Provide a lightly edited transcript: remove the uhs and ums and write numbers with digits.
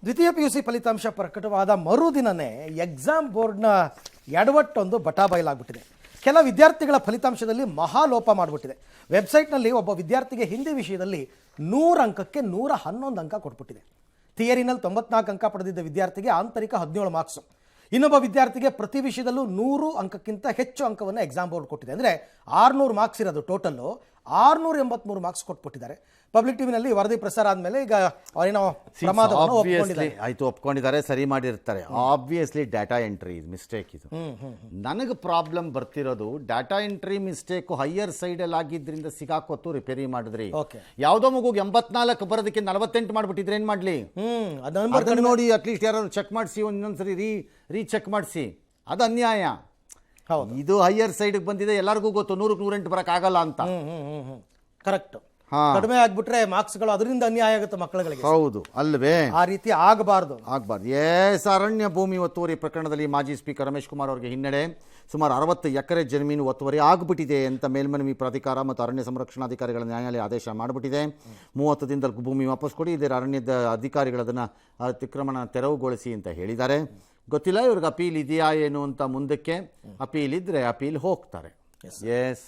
ದ್ವಿತೀಯ PUC ಫಲಿತಾಂಶ ಪ್ರಕಟವಾದ ಮರುದಿನನೇ ಎಕ್ಸಾಮ್ ಬೋರ್ಡ್ನ ಎಡವಟ್ಟೊಂದು ಬಟಾಬಯಲಾಗ್ಬಿಟ್ಟಿದೆ. ಕೆಲ ವಿದ್ಯಾರ್ಥಿಗಳ ಫಲಿತಾಂಶದಲ್ಲಿ ಮಹಾಲೋಪ ಮಾಡಿಬಿಟ್ಟಿದೆ. ವೆಬ್ಸೈಟ್ನಲ್ಲಿ ಒಬ್ಬ ವಿದ್ಯಾರ್ಥಿಗೆ ಹಿಂದಿ ವಿಷಯದಲ್ಲಿ 100 ಅಂಕಕ್ಕೆ 111 ಅಂಕ ಕೊಟ್ಬಿಟ್ಟಿದೆ. ಥಿಯರಿನಲ್ಲಿ 94 ಅಂಕ ಪಡೆದಿದ್ದ ವಿದ್ಯಾರ್ಥಿಗೆ ಆಂತರಿಕ 17 ಮಾರ್ಕ್ಸ್. ಇನ್ನೊಬ್ಬ ವಿದ್ಯಾರ್ಥಿಗೆ ಪ್ರತಿ ವಿಷಯದಲ್ಲೂ 100 ಅಂಕಕ್ಕಿಂತ ಹೆಚ್ಚು ಅಂಕವನ್ನು ಎಕ್ಸಾಮ್ ಬೋರ್ಡ್ ಕೊಟ್ಟಿದೆ. ಅಂದರೆ 600 ಮಾರ್ಕ್ಸ್ ಇರೋದು ಟೋಟಲ್ಲು 683 ಮಾರ್ಕ್ಸ್ ಕೊಟ್ಬಿಟ್ಟಿದ್ದಾರೆ. ಪಬ್ಲಿಕ್ ಟಿವಿನಲ್ಲಿ ವರದಿ ಪ್ರಸಾರ ಆದಮೇಲೆ ಈಗ ಅವರೇನೋ ಪ್ರಮಾದವನ್ನು ಒಪ್ಕೊಂಡಿದ್ದಾರೆ, ಸರಿ ಮಾಡಿರ್ತಾರೆ. ಆಬ್ವಿಯಸ್ಲಿ ಡಾಟಾ ಎಂಟ್ರಿ ಮಿಸ್ಟೇಕ್ ಇದು. ನನಗೆ ಪ್ರಾಬ್ಲಮ್ ಬರ್ತಿರೋದು ಡಾಟಾ ಎಂಟ್ರಿ ಮಿಸ್ಟೇಕ್ ಹೈಯರ್ ಸೈಡಲ್ಲಿ ಆಗಿದ್ರಿಂದ ಸಿಗಾಕೊತ್ತು ರಿಪೇರಿ ಮಾಡಿದ್ರಿ. ಯಾವುದೋ ಮಗುಗೆ 84 ಬರೋದಕ್ಕೆ 48 ಮಾಡ್ಬಿಟ್ಟಿದ್ರೆ ಏನ್ ಮಾಡ್ಲಿ? ಅದನ್ನ ನೋಡಿ ಅಟ್ಲೀಸ್ಟ್ ಯಾರು ಚೆಕ್ ಮಾಡಿಸಿ ಇನ್ನೊಂದ್ಸರಿ ರೀಚೆಕ್ ಮಾಡಿಸಿ. ಅದು ಅನ್ಯಾಯ. ಇದು ಹೈಯರ್ ಸೈಡ್ ಬಂದಿದೆ, ಎಲ್ಲರಿಗೂ ಗೊತ್ತು 100ಕ್ಕೆ 108 ಬರಕ್ಕಾಗಲ್ಲ ಅಂತ. ಕರೆಕ್ಟ್. ಕಡಿಮೆ ಆಗ್ಬಿಟ್ರೆ ಮಾರ್ಕ್ಸ್ಗಳು ಅದರಿಂದ ಅನ್ಯಾಯ ಆಗುತ್ತೆ ಮಕ್ಕಳುಗಳಿಗೆ. ಹೌದು ಅಲ್ವೇ? ಆ ರೀತಿ ಆಗಬಾರ್ದು. ಅರಣ್ಯ ಭೂಮಿ ಒತ್ತುವರಿ ಪ್ರಕರಣದಲ್ಲಿ ಮಾಜಿ ಸ್ಪೀಕರ್ ರಮೇಶ್ ಕುಮಾರ್ ಅವರಿಗೆ ಹಿನ್ನಡೆ. ಸುಮಾರು 60 ಎಕರೆ ಜಮೀನು ಒತ್ತುವರಿ ಆಗ್ಬಿಟ್ಟಿದೆ ಅಂತ ಮೇಲ್ಮನವಿ ಪ್ರಾಧಿಕಾರ ಮತ್ತು ಅರಣ್ಯ ಸಂರಕ್ಷಣಾಧಿಕಾರಿಗಳ ನ್ಯಾಯಾಲಯ ಆದೇಶ ಮಾಡಿಬಿಟ್ಟಿದೆ. 30 ದಿನದಲ್ಲಿ ಭೂಮಿ ವಾಪಸ್ ಕೊಡಿ, ಇದರ ಅರಣ್ಯದ ಅಧಿಕಾರಿಗಳದನ್ನು ಅತಿಕ್ರಮಣ ತೆರವುಗೊಳಿಸಿ ಅಂತ ಹೇಳಿದ್ದಾರೆ. ಗೊತ್ತಿಲ್ಲ ಇವ್ರಿಗೆ ಅಪೀಲ್ ಇದೆಯಾ ಏನು ಅಂತ. ಮುಂದಕ್ಕೆ ಅಪೀಲ್ ಇದ್ರೆ ಅಪೀಲ್ ಹೋಗ್ತಾರೆ. ಎಸ್